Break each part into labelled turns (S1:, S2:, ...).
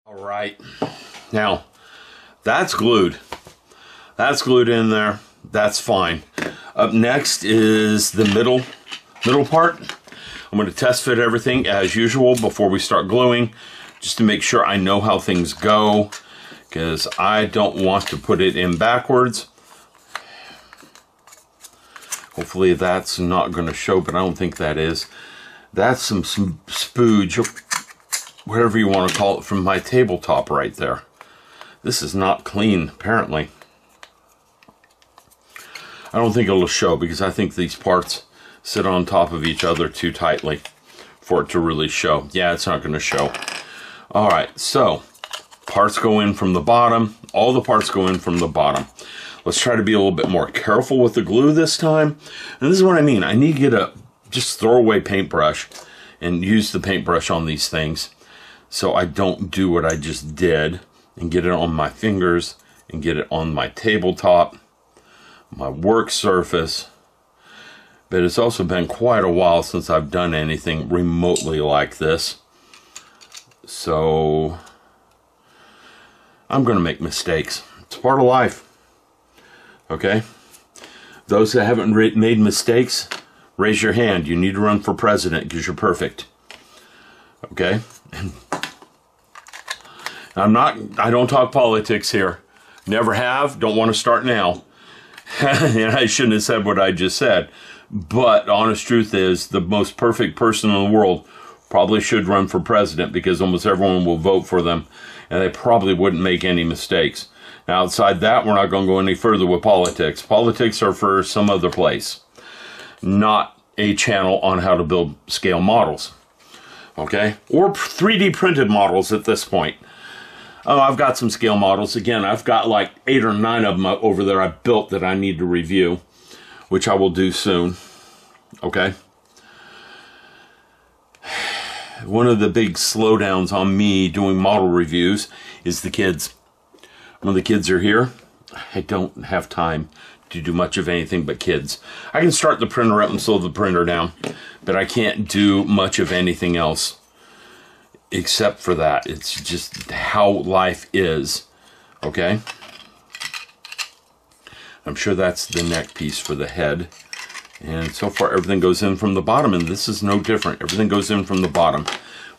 S1: All right, now that's glued. That's glued in there. That's fine. Up next is the middle part. I'm going to test fit everything as usual before we start gluing, just to make sure I know how things go, because I don't want to put it in backwards. Hopefully that's not going to show, but I don't think that is. That's some spooge, whatever you want to call it, from my tabletop right there. This is not clean, apparently. I don't think it'll show because I think these parts sit on top of each other too tightly for it to really show. Yeah, it's not going to show. All right, so parts go in from the bottom. All the parts go in from the bottom. Let's try to be a little bit more careful with the glue this time. And this is what I mean. I need to get a just throwaway paintbrush and use the paintbrush on these things, so I don't do what I just did and get it on my fingers and get it on my tabletop, my work surface. But it's also been quite a while since I've done anything remotely like this, so I'm going to make mistakes. It's part of life. Okay? Those that haven't made mistakes, raise your hand. You need to run for president because you're perfect. Okay? I don't talk politics here. Never have, don't want to start now. And I shouldn't have said what I just said. But the honest truth is, the most perfect person in the world probably should run for president, because almost everyone will vote for them, and they probably wouldn't make any mistakes. Now, outside that, we're not going to go any further with politics. Politics are for some other place, not a channel on how to build scale models. Okay? Or 3D printed models at this point. Oh, I've got some scale models. Again, I've got like 8 or 9 of them over there I built that I need to review, which I will do soon. Okay? One of the big slowdowns on me doing model reviews is the kids. When the kids are here, I don't have time to do much of anything but kids. I can start the printer up and slow the printer down, but I can't do much of anything else except for that. It's just how life is. Okay? I'm sure that's the neck piece for the head. And so far everything goes in from the bottom, and this is no different. Everything goes in from the bottom,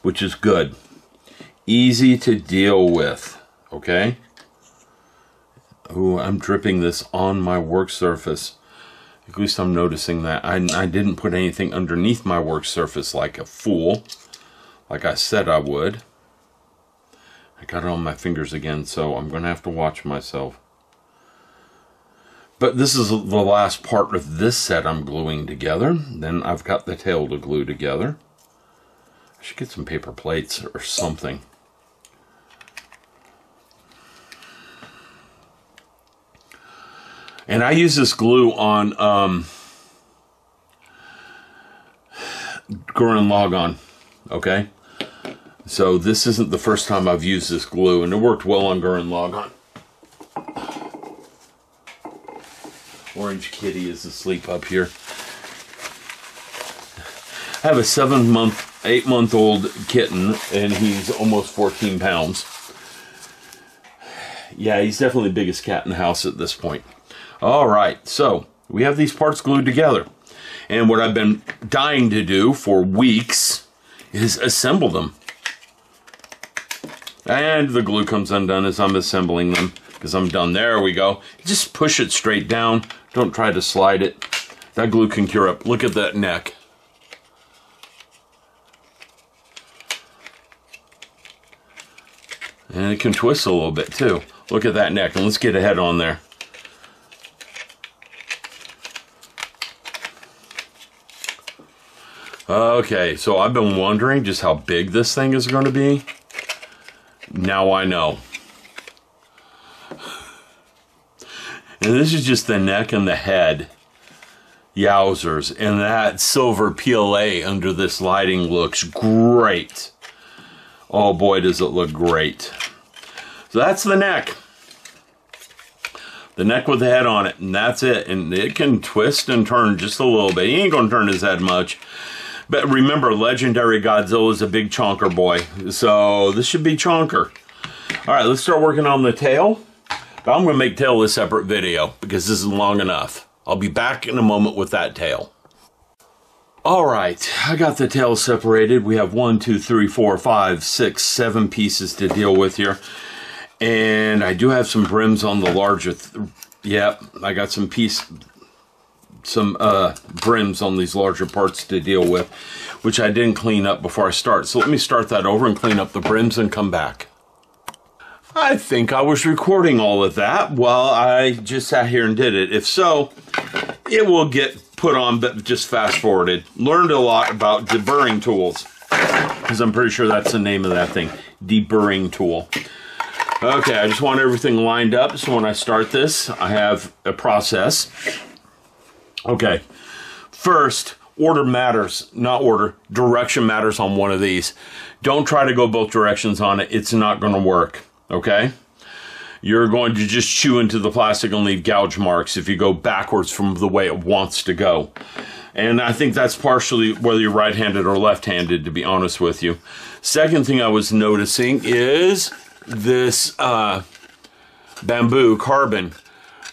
S1: which is good. Easy to deal with. Okay? Oh, I'm dripping this on my work surface. At least I'm noticing that. I didn't put anything underneath my work surface like a fool, like I said I would. I got it on my fingers again, so I'm going to have to watch myself. But this is the last part of this set I'm gluing together. Then I've got the tail to glue together. I should get some paper plates or something. And I use this glue on Gurren Lagann, okay? So this isn't the first time I've used this glue, and it worked well on Gurren Lagann. Orange Kitty is asleep up here. I have a 8-month-old kitten, and he's almost 14 pounds. Yeah, he's definitely the biggest cat in the house at this point. All right, so we have these parts glued together. And what I've been dying to do for weeks is assemble them. And the glue comes undone as I'm assembling them, because I'm done. There we go. Just push it straight down. Don't try to slide it. That glue can cure up. Look at that neck. And it can twist a little bit too. Look at that neck. And let's get a head on there. Okay, so I've been wondering just how big this thing is going to be. Now I know. And this is just the neck and the head. Yowzers. And that silver PLA under this lighting looks great. Oh boy, does it look great. So that's the neck. The neck with the head on it, and that's it. And it can twist and turn just a little bit. He ain't going to turn his head much. But remember, Legendary Godzilla is a big chonker boy. So this should be chonker. All right, let's start working on the tail. But I'm going to make tail a separate video because this is long enough. I'll be back in a moment with that tail. All right, I got the tail separated. We have 1, 2, 3, 4, 5, 6, 7 pieces to deal with here. And I do have some brims on the larger, yep, I got some brims on these larger parts to deal with, which I didn't clean up before I start. So let me start that over and clean up the brims and come back. I think I was recording all of that while I just sat here and did it. If so, it will get put on, but just fast forwarded. Learned a lot about deburring tools, because I'm pretty sure that's the name of that thing, deburring tool. Okay, I just want everything lined up, so when I start this, I have a process. Okay, first, order matters, not order, direction matters on one of these. Don't try to go both directions on it. It's not going to work, okay? You're going to just chew into the plastic and leave gouge marks if you go backwards from the way it wants to go. And I think that's partially whether you're right-handed or left-handed, to be honest with you. Second thing I was noticing is this bamboo carbon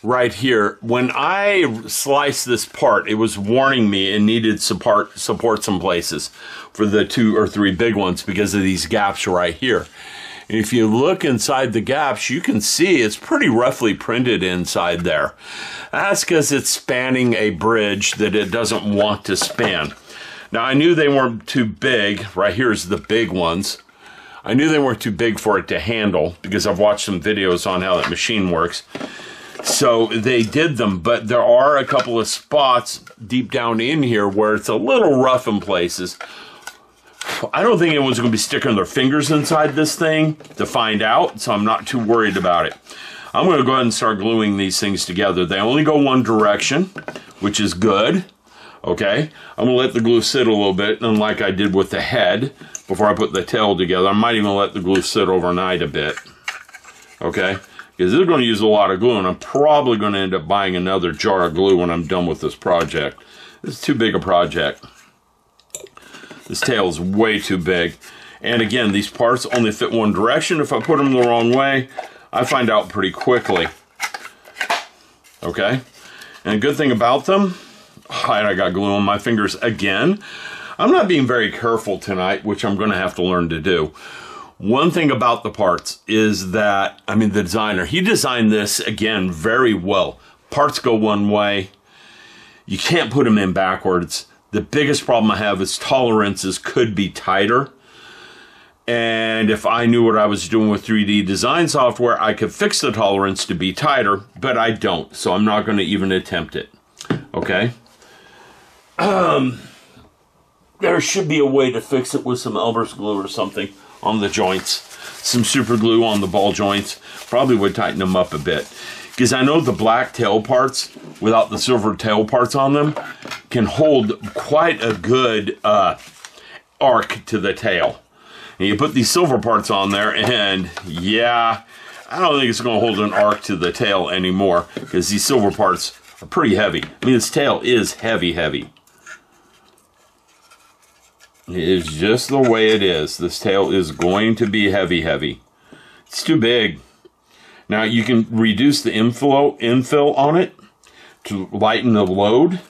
S1: right here. When I sliced this part, it was warning me it needed support some places for the 2 or 3 big ones because of these gaps right here. If you look inside the gaps, you can see it's pretty roughly printed inside there. That's because it's spanning a bridge that it doesn't want to span. Now, I knew they weren't too big. Right here is the big ones. I knew they weren't too big for it to handle because I've watched some videos on how that machine works. So they did them, but there are a couple of spots deep down in here where it's a little rough in places. I don't think anyone's going to be sticking their fingers inside this thing to find out, so I'm not too worried about it. I'm going to go ahead and start gluing these things together. They only go one direction, which is good. Okay, I'm going to let the glue sit a little bit, and like I did with the head, before I put the tail together, I might even let the glue sit overnight a bit. Okay, because they're going to use a lot of glue, and I'm probably going to end up buying another jar of glue when I'm done with this project. This is too big a project. This tail is way too big. And again, these parts only fit one direction. If I put them the wrong way, I find out pretty quickly. Okay? And a good thing about them, I got glue on my fingers again. I'm not being very careful tonight, which I'm going to have to learn to do. One thing about the parts is that, I mean, the designer, he designed this, again, very well. Parts go one way. You can't put them in backwards. The biggest problem I have is tolerances could be tighter. And if I knew what I was doing with 3D design software, I could fix the tolerance to be tighter, but I don't. So I'm not going to even attempt it. Okay? There should be a way to fix it with some Elmer's glue or something on the joints. Some super glue on the ball joints. Probably would tighten them up a bit. Because I know the black tail parts, without the silver tail parts on them, can hold quite a good arc to the tail. And you put these silver parts on there, and yeah, I don't think it's going to hold an arc to the tail anymore, because these silver parts are pretty heavy. I mean, this tail is heavy. It is just the way it is. This tail is going to be heavy. It's too big. Now, you can reduce the infill on it to lighten the load,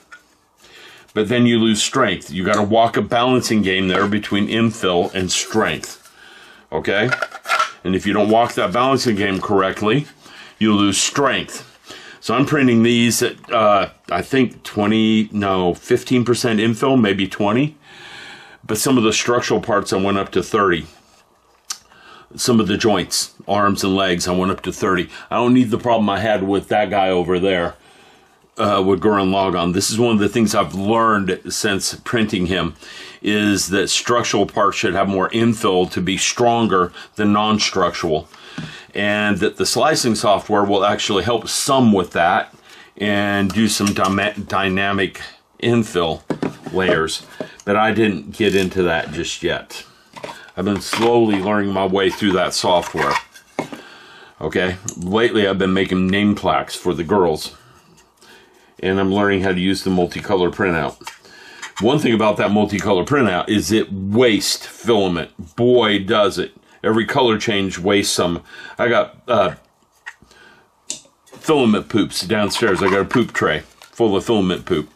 S1: but then you lose strength. You got to walk a balancing game there between infill and strength, okay? And if you don't walk that balancing game correctly, you lose strength. So I'm printing these at, I think 15% infill, maybe 20. But some of the structural parts I went up to 30. Some of the joints, arms and legs, I went up to 30. I don't need the problem I had with that guy over there, with Gurren Lagann. This is one of the things I've learned since printing him, is that structural parts should have more infill to be stronger than non-structural. And that the slicing software will actually help some with that and do some dynamic infill layers. But I didn't get into that just yet. I've been slowly learning my way through that software. Okay, lately I've been making name plaques for the girls. And I'm learning how to use the multicolor printout. One thing about that multicolor printout is it wastes filament. Boy, does it. Every color change wastes some. I got filament poops downstairs. I got a poop tray full of filament poop.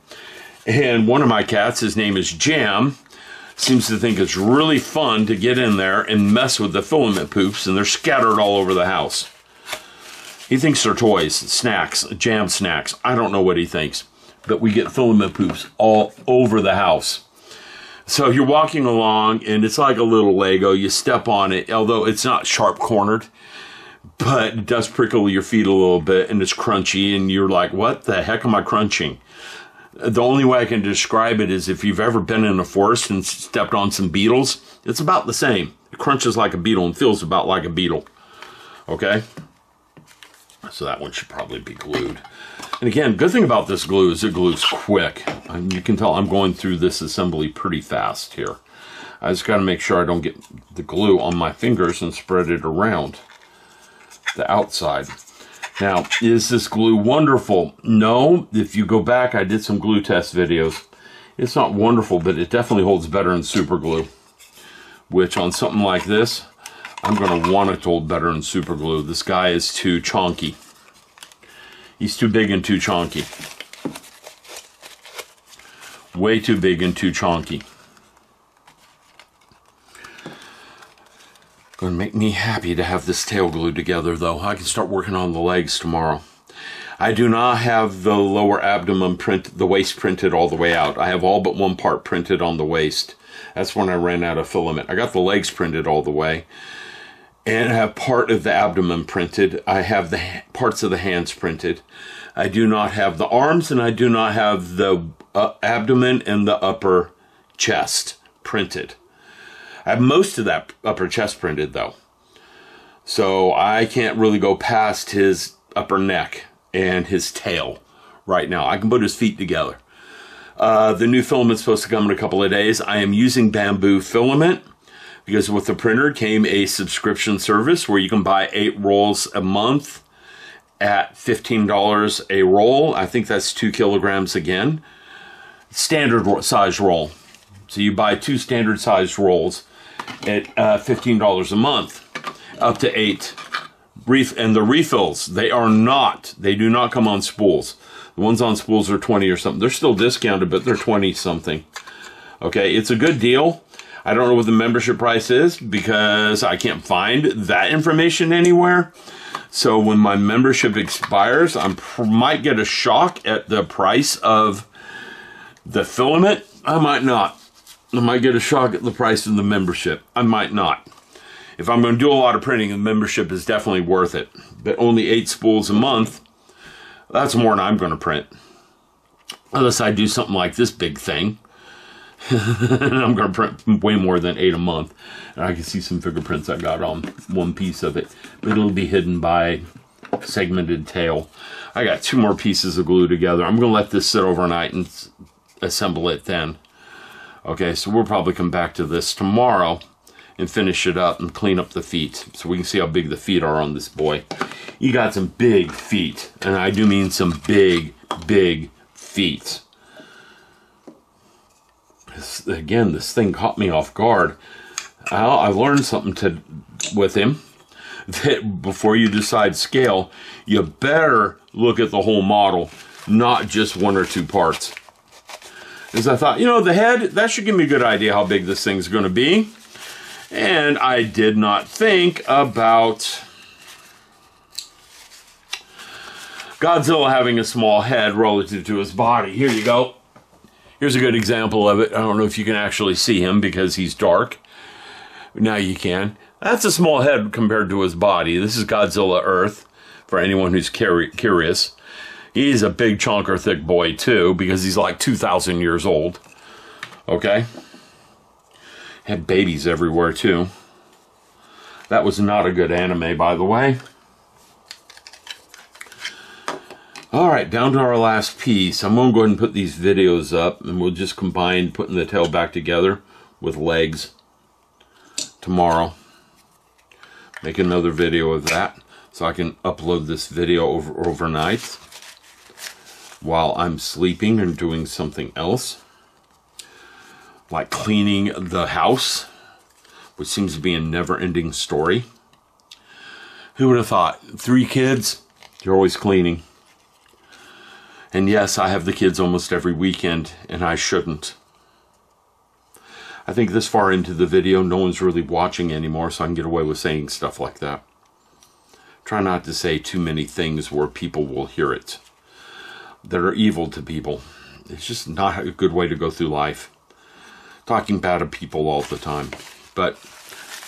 S1: And one of my cats, his name is Jam, seems to think it's really fun to get in there and mess with the filament poops, and they're scattered all over the house. He thinks they're toys, snacks, jam snacks. I don't know what he thinks, but we get filament poops all over the house. So you're walking along, and it's like a little Lego. You step on it, although it's not sharp-cornered, but it does prickle your feet a little bit, and it's crunchy, and you're like, what the heck am I crunching? The only way I can describe it is if you've ever been in a forest and stepped on some beetles, it's about the same. It crunches like a beetle and feels about like a beetle. Okay? So that one should probably be glued. And again, good thing about this glue is it glues quick. You can tell I'm going through this assembly pretty fast here. I just got to make sure I don't get the glue on my fingers and spread it around the outside. Now, is this glue wonderful? No. If you go back, I did some glue test videos. It's not wonderful, but it definitely holds better than super glue, which on something like this, I'm going to want it to hold better than super glue. This guy is too chonky. He's too big and too chonky. Way too big and too chonky. Going to make me happy to have this tail glued together, though. I can start working on the legs tomorrow. I do not have the lower abdomen the waist printed all the way out. I have all but one part printed on the waist. That's when I ran out of filament. I got the legs printed all the way, and I have part of the abdomen printed. I have the parts of the hands printed. I do not have the arms, and I do not have the abdomen and the upper chest printed. I have most of that upper chest printed, though. So I can't really go past his upper neck and his tail right now. I can put his feet together. The new filament's supposed to come in a couple of days. I am using bamboo filament because with the printer came a subscription service where you can buy 8 rolls a month at $15 a roll. I think that's 2 kilograms again. Standard size roll. So you buy 2 standard sized rolls at $15 a month, up to 8. And the refills, they do not come on spools. The ones on spools are 20 or something. They're still discounted, but they're 20 something. Okay, it's a good deal. I don't know what the membership price is because I can't find that information anywhere. So when my membership expires, I might get a shock at the price of the filament. I might not. I might get a shock at the price of the membership. I might not. If I'm going to do a lot of printing, the membership is definitely worth it. But only 8 spools a month, that's more than I'm going to print. Unless I do something like this big thing. And I'm going to print way more than 8 a month. And I can see some fingerprints I got on one piece of it. But it'll be hidden by segmented tail. I got 2 more pieces of glue together. I'm going to let this sit overnight and assemble it then. Okay, so we'll probably come back to this tomorrow and finish it up and clean up the feet so we can see how big the feet are on this boy. He got some big feet, and I do mean some big, big feet. Again, this thing caught me off guard. I learned something with him, that before you decide scale, you better look at the whole model, not just 1 or 2 parts. Because I thought, you know, the head, that should give me a good idea how big this thing's going to be. And I did not think about Godzilla having a small head relative to his body. Here you go. Here's a good example of it. I don't know if you can actually see him because he's dark. Now you can. That's a small head compared to his body. This is Godzilla Earth, for anyone who's curious. He's a big chunker thick boy too, because he's like 2,000 years old. Okay? Had babies everywhere too. That was not a good anime, by the way. Alright, down to our last piece. I'm going to go ahead and put these videos up, and we'll just combine putting the tail back together with legs tomorrow. Make another video of that, so I can upload this video overnight while I'm sleeping and doing something else, like cleaning the house, which seems to be a never-ending story. Who would have thought? 3 kids, you're always cleaning. And yes, I have the kids almost every weekend, and I shouldn't. I think this far into the video, no one's really watching anymore, so I can get away with saying stuff like that. Try not to say too many things where people will hear it that are evil to people. It's just not a good way to go through life. Talking bad of people all the time. But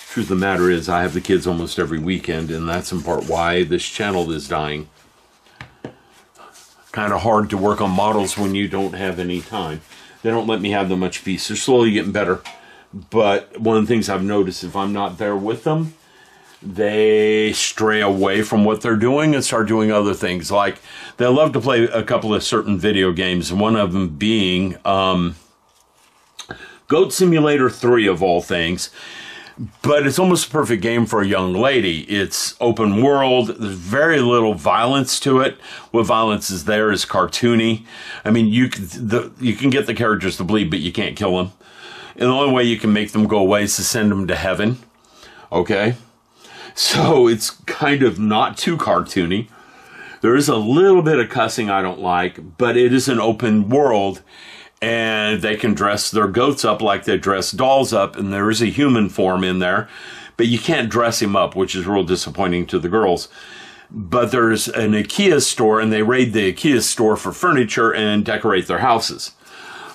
S1: truth of the matter is, I have the kids almost every weekend, and that's in part why this channel is dying. Kind of hard to work on models when you don't have any time. They don't let me have that much peace. They're slowly getting better. But one of the things I've noticed, if I'm not there with them, they stray away from what they're doing and start doing other things. Like, they love to play a couple of certain video games, one of them being Goat Simulator 3 of all things. But it's almost a perfect game for a young lady. It's open world. There's very little violence to it. What violence is there is cartoony. I mean, you can get the characters to bleed, but you can't kill them. And the only way you can make them go away is to send them to heaven. Okay? So it's kind of not too cartoony. There is a little bit of cussing I don't like, but it is an open world. And they can dress their goats up like they dress dolls up, and there is a human form in there, but you can't dress him up, which is real disappointing to the girls. But there's an IKEA store, and they raid the IKEA store for furniture and decorate their houses.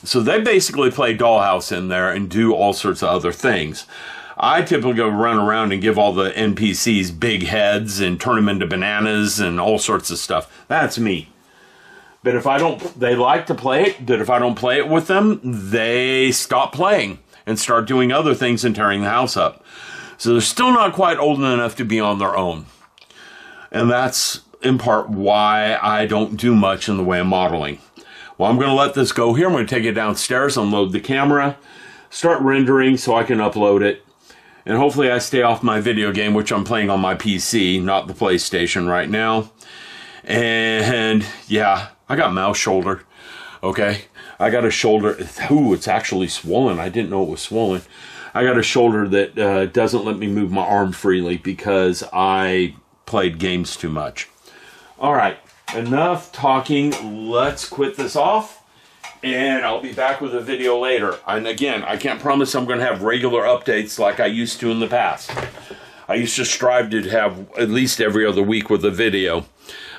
S1: So they basically play dollhouse in there and do all sorts of other things. I typically go run around and give all the NPCs big heads and turn them into bananas and all sorts of stuff. That's me. But if I don't, they like to play it, but if I don't play it with them, they stop playing and start doing other things and tearing the house up. So they're still not quite old enough to be on their own. And that's in part why I don't do much in the way of modeling. Well, I'm going to let this go here. I'm going to take it downstairs, unload the camera, start rendering so I can upload it. And hopefully I stay off my video game, which I'm playing on my PC, not the PlayStation right now. And yeah, I got mouse shoulder. Okay, I got a shoulder. Ooh, it's actually swollen. I didn't know it was swollen. I got a shoulder that doesn't let me move my arm freely because I played games too much. All right, enough talking. Let's quit this off. And I'll be back with a video later. And again, I can't promise I'm going to have regular updates like I used to in the past. I used to strive to have at least every other week with a video.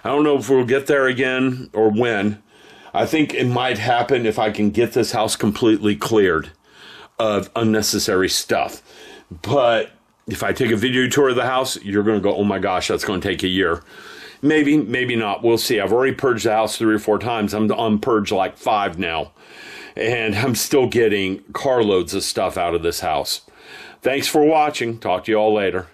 S1: I don't know if we'll get there again or when. I think it might happen if I can get this house completely cleared of unnecessary stuff. But if I take a video tour of the house, you're going to go, oh my gosh, that's going to take a year. Maybe, maybe not. We'll see. I've already purged the house 3 or 4 times. I'm on purge like 5 now. And I'm still getting carloads of stuff out of this house. Thanks for watching. Talk to you all later.